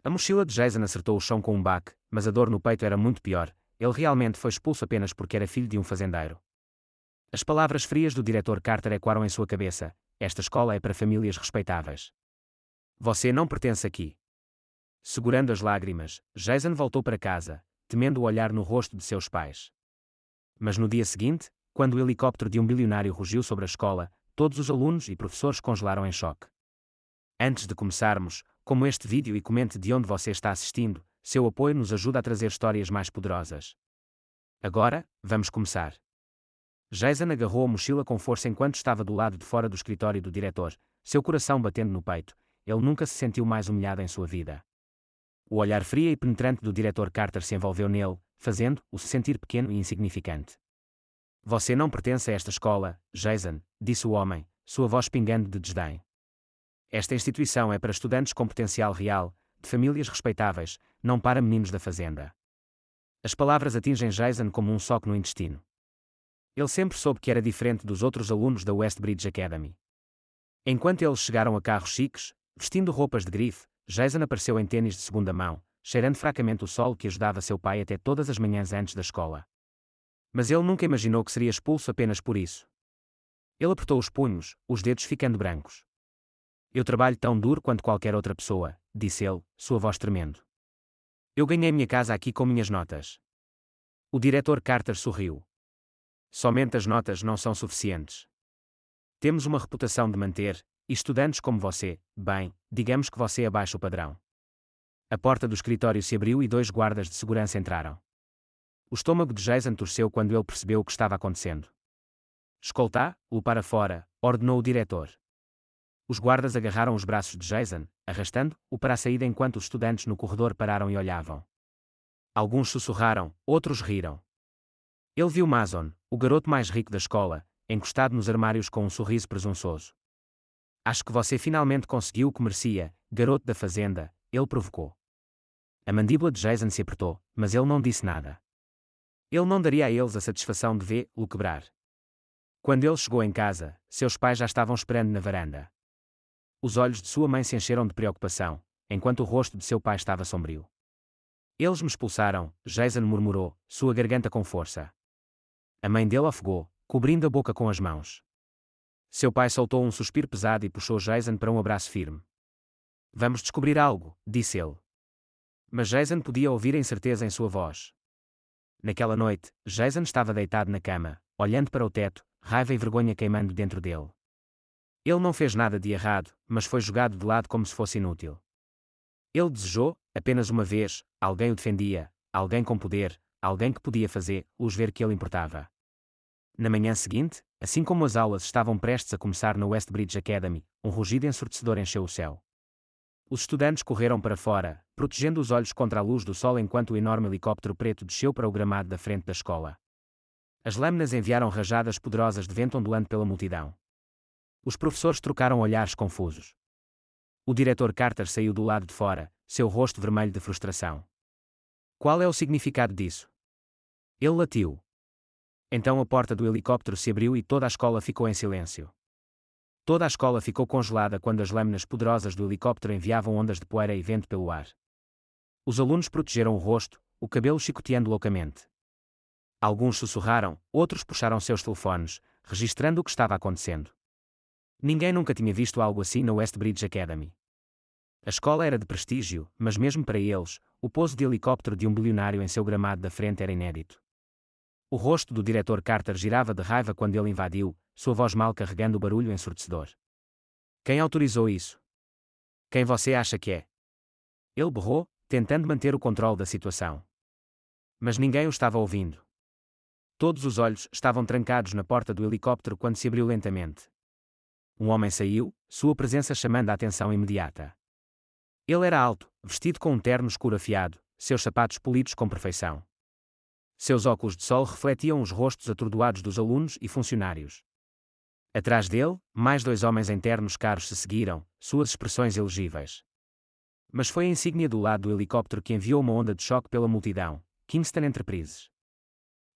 A mochila de Jason acertou o chão com um baque, mas a dor no peito era muito pior. Ele realmente foi expulso apenas porque era filho de um fazendeiro. As palavras frias do diretor Carter ecoaram em sua cabeça. Esta escola é para famílias respeitáveis. Você não pertence aqui. Segurando as lágrimas, Jason voltou para casa, temendo o olhar no rosto de seus pais. Mas no dia seguinte, quando o helicóptero de um bilionário rugiu sobre a escola, todos os alunos e professores congelaram em choque. Antes de começarmos, como este vídeo e comente de onde você está assistindo, seu apoio nos ajuda a trazer histórias mais poderosas. Agora, vamos começar. Jason agarrou a mochila com força enquanto estava do lado de fora do escritório do diretor, seu coração batendo no peito. Ele nunca se sentiu mais humilhado em sua vida. O olhar frio e penetrante do diretor Carter se envolveu nele, fazendo-o se sentir pequeno e insignificante. Você não pertence a esta escola, Jason, disse o homem, sua voz pingando de desdém. Esta instituição é para estudantes com potencial real, de famílias respeitáveis, não para meninos da fazenda. As palavras atingem Jason como um soco no intestino. Ele sempre soube que era diferente dos outros alunos da Westbridge Academy. Enquanto eles chegaram a carros chiques, vestindo roupas de grife, Jason apareceu em tênis de segunda mão, cheirando fracamente o sol que ajudava seu pai até todas as manhãs antes da escola. Mas ele nunca imaginou que seria expulso apenas por isso. Ele apertou os punhos, os dedos ficando brancos. Eu trabalho tão duro quanto qualquer outra pessoa, disse ele, sua voz tremendo. Eu ganhei minha casa aqui com minhas notas. O diretor Carter sorriu. Somente as notas não são suficientes. Temos uma reputação de manter, e estudantes como você, bem, digamos que você abaixa o padrão. A porta do escritório se abriu e 2 guardas de segurança entraram. O estômago de Jason torceu quando ele percebeu o que estava acontecendo. Escoltá-o para fora, ordenou o diretor. Os guardas agarraram os braços de Jason, arrastando-o para a saída enquanto os estudantes no corredor pararam e olhavam. Alguns sussurraram, outros riram. Ele viu Mason, o garoto mais rico da escola, encostado nos armários com um sorriso presunçoso. Acho que você finalmente conseguiu o que merecia, garoto da fazenda, ele provocou. A mandíbula de Jason se apertou, mas ele não disse nada. Ele não daria a eles a satisfação de vê-lo quebrar. Quando ele chegou em casa, seus pais já estavam esperando na varanda. Os olhos de sua mãe se encheram de preocupação, enquanto o rosto de seu pai estava sombrio. Eles me expulsaram, Jason murmurou, sua garganta com força. A mãe dele ofegou, cobrindo a boca com as mãos. Seu pai soltou um suspiro pesado e puxou Jason para um abraço firme. Vamos descobrir algo, disse ele. Mas Jason podia ouvir a incerteza em sua voz. Naquela noite, Jason estava deitado na cama, olhando para o teto, raiva e vergonha queimando dentro dele. Ele não fez nada de errado, mas foi jogado de lado como se fosse inútil. Ele desejou, apenas uma vez, alguém o defendia, alguém com poder, alguém que podia fazer-os ver que ele importava. Na manhã seguinte, assim como as aulas estavam prestes a começar na Westbridge Academy, um rugido ensurdecedor encheu o céu. Os estudantes correram para fora, protegendo os olhos contra a luz do sol enquanto o enorme helicóptero preto desceu para o gramado da frente da escola. As lâminas enviaram rajadas poderosas de vento ondulando pela multidão. Os professores trocaram olhares confusos. O diretor Carter saiu do lado de fora, seu rosto vermelho de frustração. Qual é o significado disso? Ele latiu. Então a porta do helicóptero se abriu e toda a escola ficou em silêncio. Toda a escola ficou congelada quando as lâminas poderosas do helicóptero enviavam ondas de poeira e vento pelo ar. Os alunos protegeram o rosto, o cabelo chicoteando loucamente. Alguns sussurraram, outros puxaram seus telefones, registrando o que estava acontecendo. Ninguém nunca tinha visto algo assim na Westbridge Academy. A escola era de prestígio, mas mesmo para eles, o pouso de helicóptero de um bilionário em seu gramado da frente era inédito. O rosto do diretor Carter girava de raiva quando ele invadiu, sua voz mal carregando o barulho ensurdecedor. Quem autorizou isso? Quem você acha que é? Ele berrou, tentando manter o controle da situação. Mas ninguém o estava ouvindo. Todos os olhos estavam trancados na porta do helicóptero quando se abriu lentamente. Um homem saiu, sua presença chamando a atenção imediata. Ele era alto, vestido com um terno escuro afiado, seus sapatos polidos com perfeição. Seus óculos de sol refletiam os rostos atordoados dos alunos e funcionários. Atrás dele, mais 2 homens em ternos caros se seguiram, suas expressões elegíveis. Mas foi a insígnia do lado do helicóptero que enviou uma onda de choque pela multidão, Kingston Enterprises.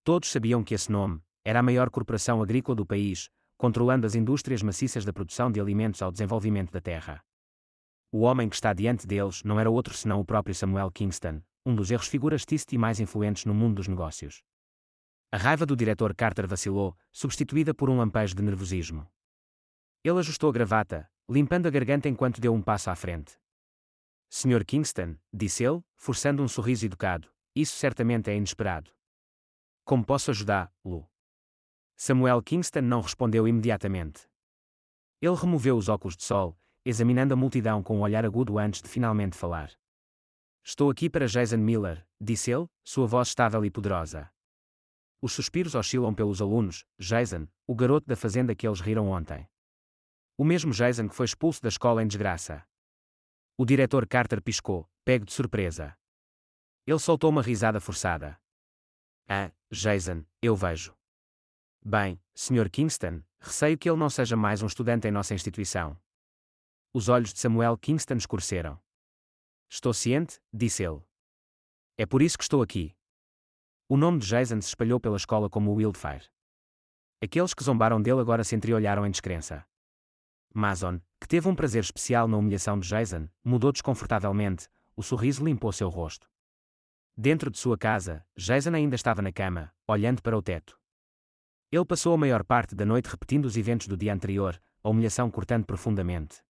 Todos sabiam que esse nome era a maior corporação agrícola do país, controlando as indústrias maciças da produção de alimentos ao desenvolvimento da terra. o homem que está diante deles não era outro senão o próprio Samuel Kingston, um dos erros figuras e mais influentes no mundo dos negócios. A raiva do diretor Carter vacilou, substituída por um lampejo de nervosismo. Ele ajustou a gravata, limpando a garganta enquanto deu um passo à frente. Sr. Kingston, disse ele, forçando um sorriso educado, isso certamente é inesperado. Como posso ajudá-lo? Samuel Kingston não respondeu imediatamente. Ele removeu os óculos de sol, examinando a multidão com um olhar agudo antes de finalmente falar. Estou aqui para Jason Miller, disse ele, sua voz estável e poderosa. Os suspiros oscilam pelos alunos, Jason, o garoto da fazenda que eles riram ontem. O mesmo Jason que foi expulso da escola em desgraça. O diretor Carter piscou, pego de surpresa. Ele soltou uma risada forçada. Ah, Jason, eu vejo. Bem, Sr. Kingston, receio que ele não seja mais um estudante em nossa instituição. Os olhos de Samuel Kingston escureceram. Estou ciente, disse ele. É por isso que estou aqui. O nome de Jason se espalhou pela escola como wildfire. Aqueles que zombaram dele agora se entreolharam em descrença. Mason, que teve um prazer especial na humilhação de Jason, mudou desconfortavelmente, o sorriso limpou seu rosto. Dentro de sua casa, Jason ainda estava na cama, olhando para o teto. Ele passou a maior parte da noite repetindo os eventos do dia anterior, a humilhação cortando profundamente.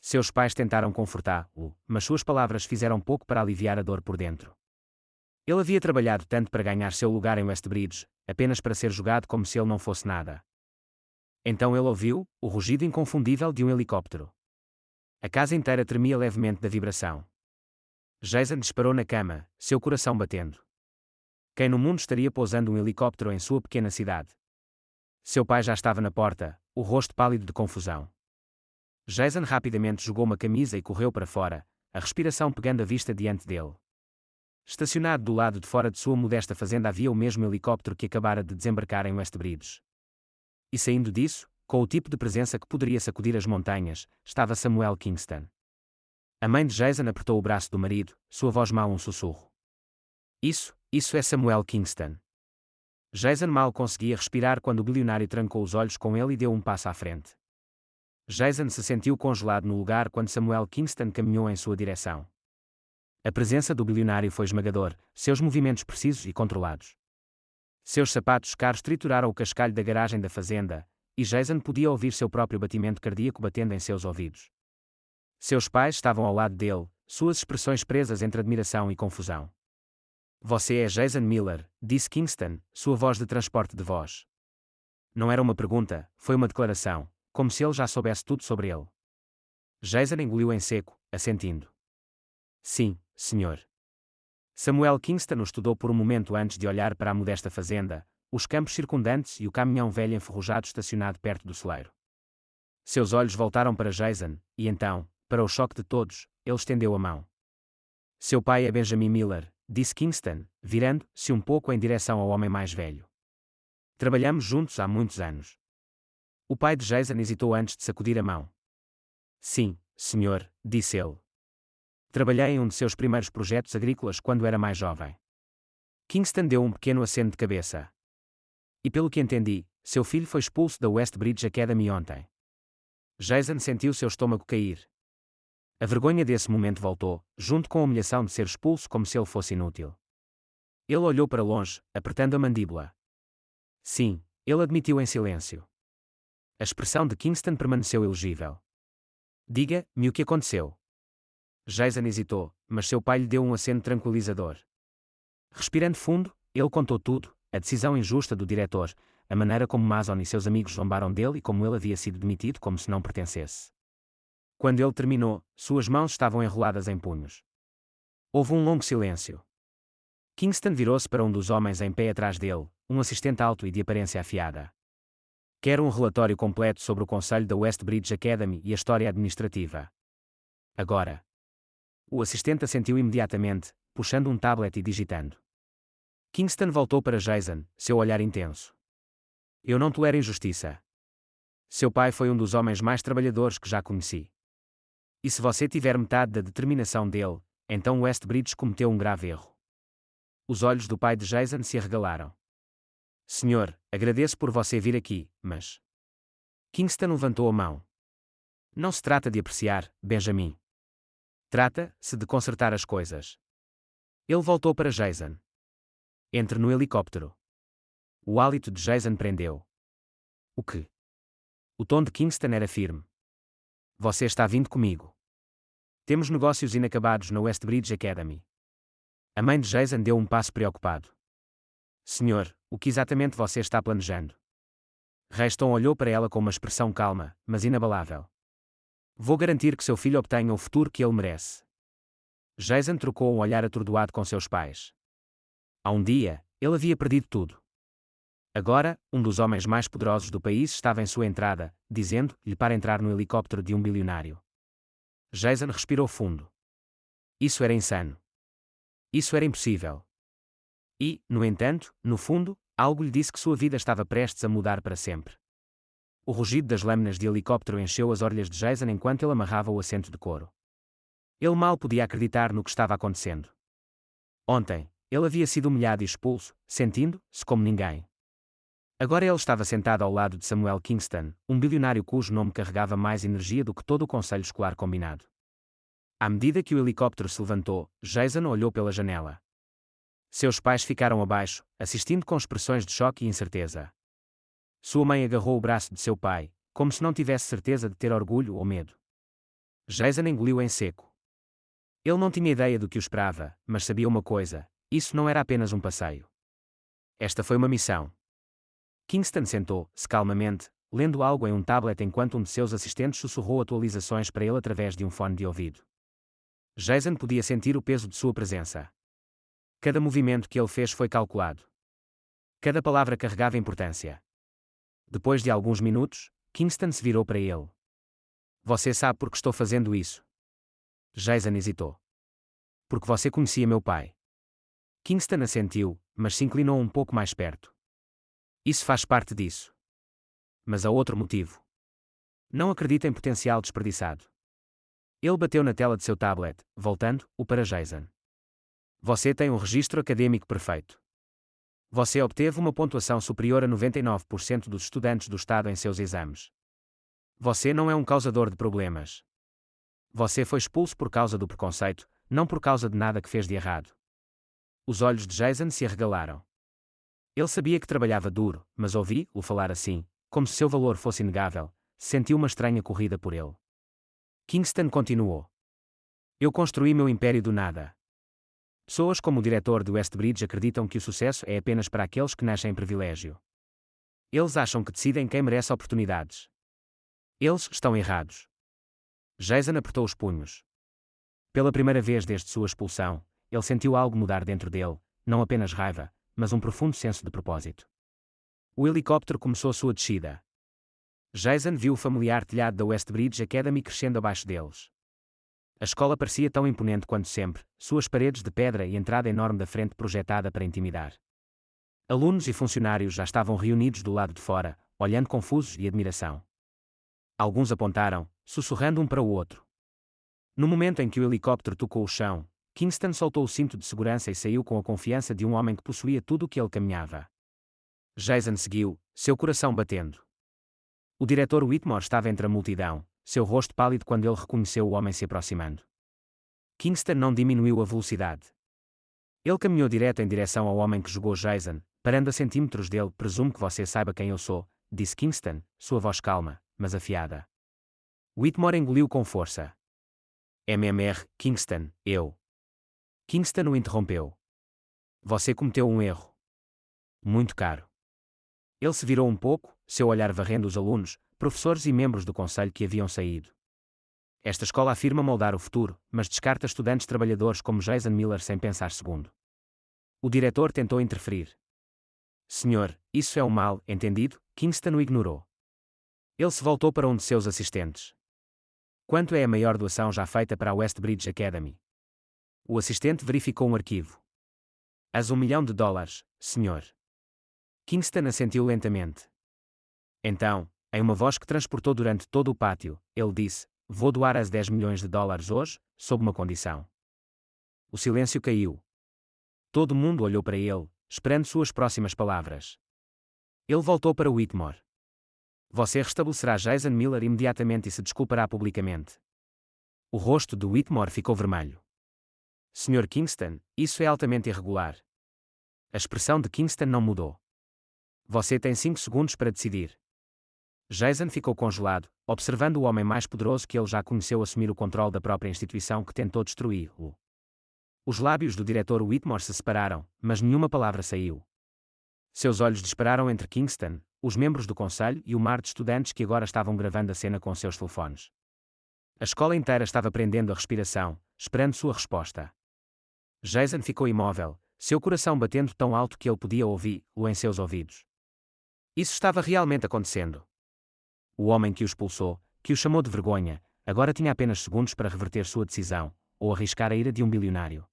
Seus pais tentaram confortá-lo, mas suas palavras fizeram pouco para aliviar a dor por dentro. Ele havia trabalhado tanto para ganhar seu lugar em Westbridge, apenas para ser jogado como se ele não fosse nada. Então ele ouviu o rugido inconfundível de um helicóptero. A casa inteira tremia levemente da vibração. Jason disparou na cama, seu coração batendo. Quem no mundo estaria pousando um helicóptero em sua pequena cidade? Seu pai já estava na porta, o rosto pálido de confusão. Jason rapidamente jogou uma camisa e correu para fora, a respiração pegando a vista diante dele. Estacionado do lado de fora de sua modesta fazenda havia o mesmo helicóptero que acabara de desembarcar em Westbridge. E saindo disso, com o tipo de presença que poderia sacudir as montanhas, estava Samuel Kingston. A mãe de Jason apertou o braço do marido, sua voz mal um sussurro. Isso é Samuel Kingston. Jason mal conseguia respirar quando o bilionário trancou os olhos com ele e deu um passo à frente. Jason se sentiu congelado no lugar quando Samuel Kingston caminhou em sua direção. A presença do bilionário foi esmagador, seus movimentos precisos e controlados. Seus sapatos caros trituraram o cascalho da garagem da fazenda, e Jason podia ouvir seu próprio batimento cardíaco batendo em seus ouvidos. Seus pais estavam ao lado dele, suas expressões presas entre admiração e confusão. Você é Jason Miller, disse Kingston, sua voz de transporte de voz. Não era uma pergunta, foi uma declaração, como se ele já soubesse tudo sobre ele. Jason engoliu em seco, assentindo. Sim, senhor. Samuel Kingston o estudou por um momento antes de olhar para a modesta fazenda, os campos circundantes e o caminhão velho enferrujado estacionado perto do celeiro. Seus olhos voltaram para Jason, e então, para o choque de todos, ele estendeu a mão. Seu pai é Benjamin Miller, disse Kingston, virando-se um pouco em direção ao homem mais velho. Trabalhamos juntos há muitos anos. O pai de Jason hesitou antes de sacudir a mão. Sim, senhor, disse ele. Trabalhei em um de seus primeiros projetos agrícolas quando era mais jovem. Kingston deu um pequeno aceno de cabeça. E pelo que entendi, seu filho foi expulso da Westbridge Academy ontem. Jason sentiu seu estômago cair. A vergonha desse momento voltou, junto com a humilhação de ser expulso como se ele fosse inútil. Ele olhou para longe, apertando a mandíbula. Sim, ele admitiu em silêncio. A expressão de Kingston permaneceu elegível. Diga-me o que aconteceu. Jason hesitou, mas seu pai lhe deu um aceno tranquilizador. Respirando fundo, ele contou tudo, a decisão injusta do diretor, a maneira como Mason e seus amigos zombaram dele e como ele havia sido demitido como se não pertencesse. Quando ele terminou, suas mãos estavam enroladas em punhos. Houve um longo silêncio. Kingston virou-se para um dos homens em pé atrás dele, um assistente alto e de aparência afiada. Quero um relatório completo sobre o conselho da Westbridge Academy e a história administrativa. Agora. O assistente assentiu imediatamente, puxando um tablet e digitando. Kingston voltou para Jason, seu olhar intenso. Eu não tolero injustiça. Seu pai foi um dos homens mais trabalhadores que já conheci. E se você tiver metade da determinação dele, então Westbridge cometeu um grave erro. Os olhos do pai de Jason se arregalaram. Senhor, agradeço por você vir aqui, mas... Kingston levantou a mão. Não se trata de apreciar, Benjamin. Trata-se de consertar as coisas. Ele voltou para Jason. Entre no helicóptero. O hálito de Jason prendeu. O que? O tom de Kingston era firme. Você está vindo comigo. Temos negócios inacabados na Westbridge Academy. A mãe de Jason deu um passo preocupado. Senhor, o que exatamente você está planejando? Reston olhou para ela com uma expressão calma, mas inabalável. Vou garantir que seu filho obtenha o futuro que ele merece. Jason trocou um olhar atordoado com seus pais. Há um dia, ele havia perdido tudo. Agora, um dos homens mais poderosos do país estava em sua entrada, dizendo-lhe para entrar no helicóptero de um bilionário. Jason respirou fundo. Isso era insano. Isso era impossível. E, no entanto, no fundo, algo lhe disse que sua vida estava prestes a mudar para sempre. O rugido das lâminas de helicóptero encheu as orelhas de Jason enquanto ele amarrava o assento de couro. Ele mal podia acreditar no que estava acontecendo. Ontem, ele havia sido humilhado e expulso, sentindo-se como ninguém. Agora ele estava sentado ao lado de Samuel Kingston, um bilionário cujo nome carregava mais energia do que todo o conselho escolar combinado. À medida que o helicóptero se levantou, Jason olhou pela janela. Seus pais ficaram abaixo, assistindo com expressões de choque e incerteza. Sua mãe agarrou o braço de seu pai, como se não tivesse certeza de ter orgulho ou medo. Jason engoliu em seco. Ele não tinha ideia do que o esperava, mas sabia uma coisa: isso não era apenas um passeio. Esta foi uma missão. Kingston sentou-se calmamente, lendo algo em um tablet enquanto um de seus assistentes sussurrou atualizações para ele através de um fone de ouvido. Jason podia sentir o peso de sua presença. Cada movimento que ele fez foi calculado. Cada palavra carregava importância. Depois de alguns minutos, Kingston se virou para ele. Você sabe por que estou fazendo isso? Jason hesitou. Porque você conhecia meu pai. Kingston assentiu, mas se inclinou um pouco mais perto. Isso faz parte disso. Mas há outro motivo. Não acredita em potencial desperdiçado. Ele bateu na tela de seu tablet, voltando-o para Jason. Você tem um registro acadêmico perfeito. Você obteve uma pontuação superior a 99% dos estudantes do estado em seus exames. Você não é um causador de problemas. Você foi expulso por causa do preconceito, não por causa de nada que fez de errado. Os olhos de Jason se arregalaram. Ele sabia que trabalhava duro, mas ouvi-o falar assim, como se seu valor fosse inegável, sentiu uma estranha corrida por ele. Kingston continuou. Eu construí meu império do nada. Pessoas como o diretor do Westbridge acreditam que o sucesso é apenas para aqueles que nascem em privilégio. Eles acham que decidem quem merece oportunidades. Eles estão errados. Jason apertou os punhos. Pela primeira vez desde sua expulsão, ele sentiu algo mudar dentro dele, não apenas raiva, mas um profundo senso de propósito. O helicóptero começou sua descida. Jason viu o familiar telhado da Westbridge Academy crescendo abaixo deles. A escola parecia tão imponente quanto sempre, suas paredes de pedra e entrada enorme da frente projetada para intimidar. Alunos e funcionários já estavam reunidos do lado de fora, olhando confusos e admiração. Alguns apontaram, sussurrando um para o outro. No momento em que o helicóptero tocou o chão, Kingston soltou o cinto de segurança e saiu com a confiança de um homem que possuía tudo o que ele caminhava. Jason seguiu, seu coração batendo. O diretor Whitmore estava entre a multidão, seu rosto pálido quando ele reconheceu o homem se aproximando. Kingston não diminuiu a velocidade. Ele caminhou direto em direção ao homem que jogou Jason, parando a centímetros dele. Presumo que você saiba quem eu sou, disse Kingston, sua voz calma, mas afiada. Whitmore engoliu com força. MMR, Kingston, eu. Kingston o interrompeu. Você cometeu um erro. Muito caro. Ele se virou um pouco, seu olhar varrendo os alunos, professores e membros do conselho que haviam saído. Esta escola afirma moldar o futuro, mas descarta estudantes trabalhadores como Jason Miller sem pensar segundo. O diretor tentou interferir. Senhor, isso é um mal entendido, Kingston o ignorou. Ele se voltou para um de seus assistentes. Quanto é a maior doação já feita para a Westbridge Academy? O assistente verificou um arquivo. As $1 milhão, senhor. Kingston assentiu lentamente. Então, em uma voz que transportou durante todo o pátio, ele disse: vou doar as $10 milhões hoje, sob uma condição. O silêncio caiu. Todo mundo olhou para ele, esperando suas próximas palavras. Ele voltou para Whitmore. Você restabelecerá Jason Miller imediatamente e se desculpará publicamente. O rosto de Whitmore ficou vermelho. Sr. Kingston, isso é altamente irregular. A expressão de Kingston não mudou. Você tem 5 segundos para decidir. Jason ficou congelado, observando o homem mais poderoso que ele já conheceu assumir o controle da própria instituição que tentou destruí-lo. Os lábios do diretor Whitmore se separaram, mas nenhuma palavra saiu. Seus olhos dispararam entre Kingston, os membros do conselho e o mar de estudantes que agora estavam gravando a cena com seus telefones. A escola inteira estava prendendo a respiração, esperando sua resposta. Jason ficou imóvel, seu coração batendo tão alto que ele podia ouvi-lo em seus ouvidos. Isso estava realmente acontecendo. O homem que o expulsou, que o chamou de vergonha, agora tinha apenas segundos para reverter sua decisão, ou arriscar a ira de um bilionário.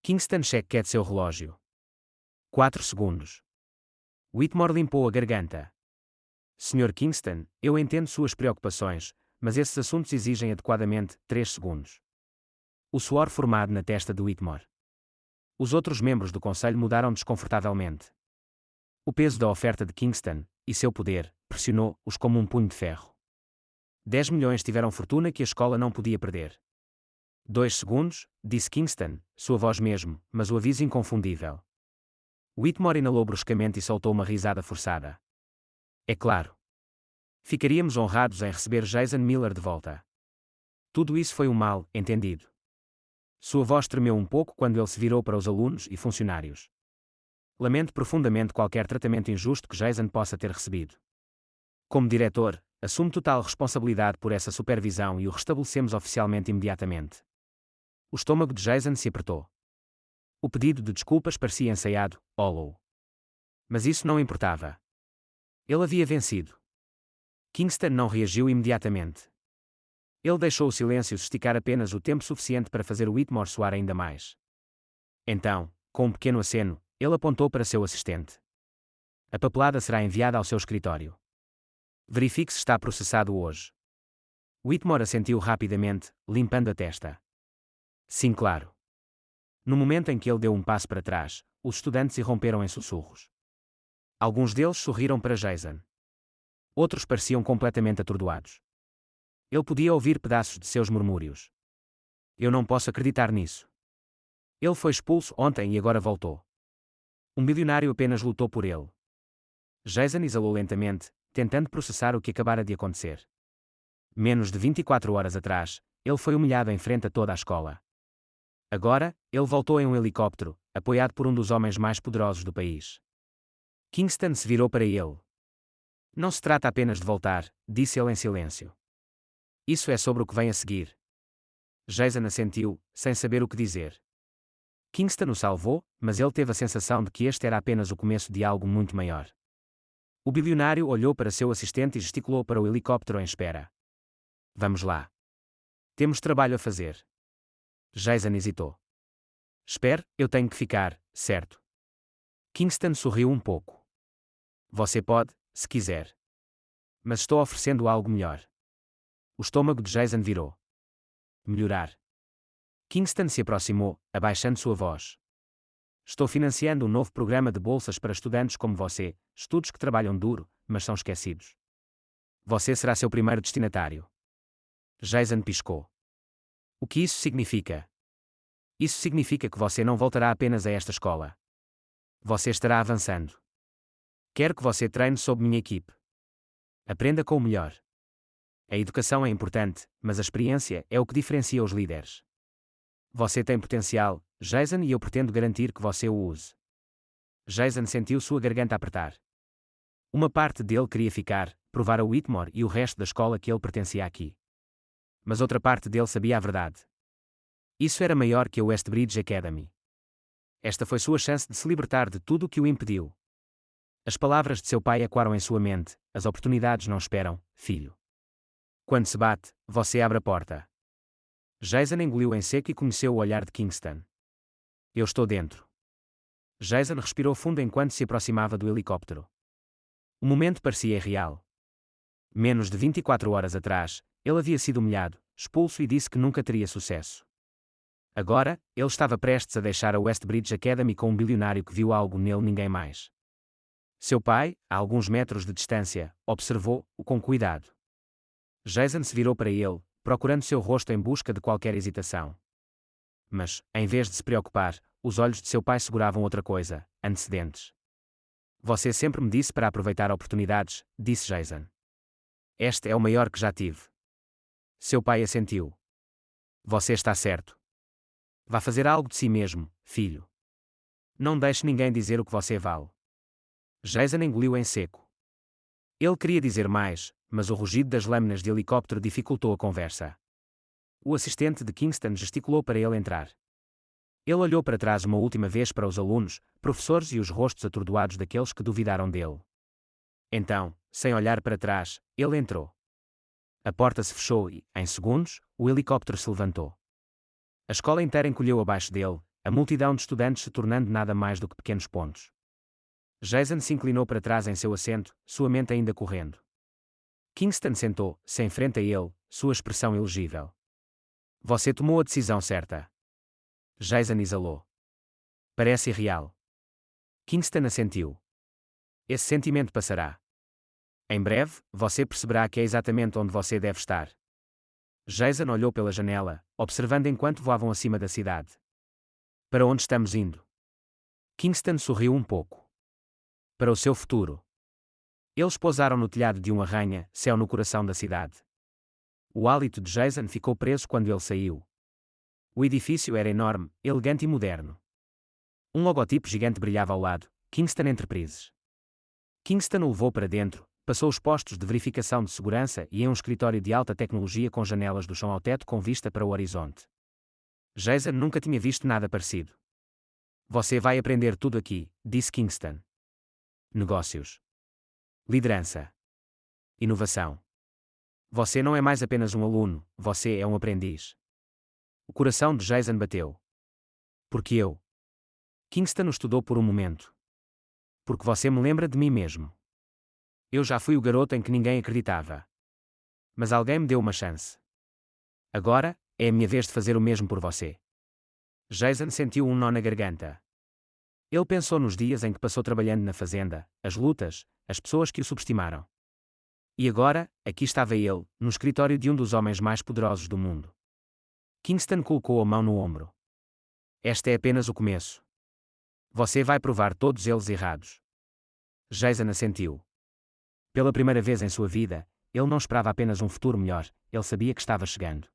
Kingston chequeou seu relógio. 4 segundos. Whitmore limpou a garganta. Sr. Kingston, eu entendo suas preocupações, mas esses assuntos exigem adequadamente 3 segundos. O suor formado na testa de Whitmore. Os outros membros do conselho mudaram desconfortavelmente. O peso da oferta de Kingston, e seu poder, pressionou-os como um punho de ferro. 10 milhões tiveram fortuna que a escola não podia perder. 2 segundos, disse Kingston, sua voz mesmo, mas o aviso inconfundível. Whitmore inalou bruscamente e soltou uma risada forçada. É claro. Ficaríamos honrados em receber Jason Miller de volta. Tudo isso foi um mal entendido. Sua voz tremeu um pouco quando ele se virou para os alunos e funcionários. Lamento profundamente qualquer tratamento injusto que Jason possa ter recebido. Como diretor, assumo total responsabilidade por essa supervisão e o restabelecemos oficialmente imediatamente. O estômago de Jason se apertou. O pedido de desculpas parecia ensaiado, hollow. Mas isso não importava. Ele havia vencido. Kingston não reagiu imediatamente. Ele deixou o silêncio se esticar apenas o tempo suficiente para fazer Whitmore soar ainda mais. Então, com um pequeno aceno, ele apontou para seu assistente. A papelada será enviada ao seu escritório. Verifique se está processado hoje. Whitmore assentiu rapidamente, limpando a testa. Sim, claro. No momento em que ele deu um passo para trás, os estudantes irromperam em sussurros. Alguns deles sorriram para Jason. Outros pareciam completamente atordoados. Ele podia ouvir pedaços de seus murmúrios. Eu não posso acreditar nisso. Ele foi expulso ontem e agora voltou. Um bilionário apenas lutou por ele. Jason exalou lentamente, tentando processar o que acabara de acontecer. Menos de 24 horas atrás, ele foi humilhado em frente a toda a escola. Agora, ele voltou em um helicóptero, apoiado por um dos homens mais poderosos do país. Kingston se virou para ele. Não se trata apenas de voltar, disse ele em silêncio. Isso é sobre o que vem a seguir. Jason assentiu, sem saber o que dizer. Kingston o salvou, mas ele teve a sensação de que este era apenas o começo de algo muito maior. O bilionário olhou para seu assistente e gesticulou para o helicóptero em espera. Vamos lá. Temos trabalho a fazer. Jason hesitou. Espere, eu tenho que ficar, certo? Kingston sorriu um pouco. Você pode, se quiser. Mas estou oferecendo algo melhor. O estômago de Jason virou. Melhorar. Kingston se aproximou, abaixando sua voz. Estou financiando um novo programa de bolsas para estudantes como você, estudos que trabalham duro, mas são esquecidos. Você será seu primeiro destinatário. Jason piscou. O que isso significa? Isso significa que você não voltará apenas a esta escola. Você estará avançando. Quero que você treine sob minha equipe. Aprenda com o melhor. A educação é importante, mas a experiência é o que diferencia os líderes. Você tem potencial, Jason, e eu pretendo garantir que você o use. Jason sentiu sua garganta apertar. Uma parte dele queria ficar, provar a Whitmore e o resto da escola que ele pertencia aqui. Mas outra parte dele sabia a verdade. Isso era maior que a Westbridge Academy. Esta foi sua chance de se libertar de tudo o que o impediu. As palavras de seu pai ecoaram em sua mente: as oportunidades não esperam, filho. Quando se bate, você abre a porta. Jason engoliu em seco e conheceu o olhar de Kingston. Eu estou dentro. Jason respirou fundo enquanto se aproximava do helicóptero. O momento parecia irreal. Menos de 24 horas atrás, ele havia sido humilhado, expulso e disse que nunca teria sucesso. Agora, ele estava prestes a deixar a Westbridge Academy com um bilionário que viu algo nele ninguém mais. Seu pai, a alguns metros de distância, observou-o com cuidado. Jason se virou para ele, procurando seu rosto em busca de qualquer hesitação. Mas, em vez de se preocupar, os olhos de seu pai seguravam outra coisa: antecedentes. Você sempre me disse para aproveitar oportunidades, disse Jason. Este é o maior que já tive. Seu pai assentiu. Você está certo. Vá fazer algo de si mesmo, filho. Não deixe ninguém dizer o que você vale. Jason engoliu em seco. Ele queria dizer mais, mas o rugido das lâminas de helicóptero dificultou a conversa. O assistente de Kingston gesticulou para ele entrar. Ele olhou para trás uma última vez para os alunos, professores e os rostos atordoados daqueles que duvidaram dele. Então, sem olhar para trás, ele entrou. A porta se fechou e, em segundos, o helicóptero se levantou. A escola inteira encolheu abaixo dele, a multidão de estudantes se tornando nada mais do que pequenos pontos. Jason se inclinou para trás em seu assento, sua mente ainda correndo. Kingston sentou-se em frente a ele, sua expressão elegível. Você tomou a decisão certa. Jason exalou. Parece irreal. Kingston assentiu. Esse sentimento passará. Em breve, você perceberá que é exatamente onde você deve estar. Jason olhou pela janela, observando enquanto voavam acima da cidade. Para onde estamos indo? Kingston sorriu um pouco. Para o seu futuro. Eles pousaram no telhado de um arranha-céu no coração da cidade. O hálito de Jason ficou preso quando ele saiu. O edifício era enorme, elegante e moderno. Um logotipo gigante brilhava ao lado: Kingston Enterprises. Kingston o levou para dentro, passou os postos de verificação de segurança e em um escritório de alta tecnologia com janelas do chão ao teto com vista para o horizonte. Jason nunca tinha visto nada parecido. Você vai aprender tudo aqui, disse Kingston. Negócios. Liderança. Inovação. Você não é mais apenas um aluno, você é um aprendiz. O coração de Jason bateu. Porque eu? Kingston o estudou por um momento. Porque você me lembra de mim mesmo. Eu já fui o garoto em que ninguém acreditava. Mas alguém me deu uma chance. Agora, é a minha vez de fazer o mesmo por você. Jason sentiu um nó na garganta. Ele pensou nos dias em que passou trabalhando na fazenda, as lutas, as pessoas que o subestimaram. E agora, aqui estava ele, no escritório de um dos homens mais poderosos do mundo. Kingston colocou a mão no ombro. Este é apenas o começo. Você vai provar todos eles errados. Jason assentiu. Pela primeira vez em sua vida, ele não esperava apenas um futuro melhor, ele sabia que estava chegando.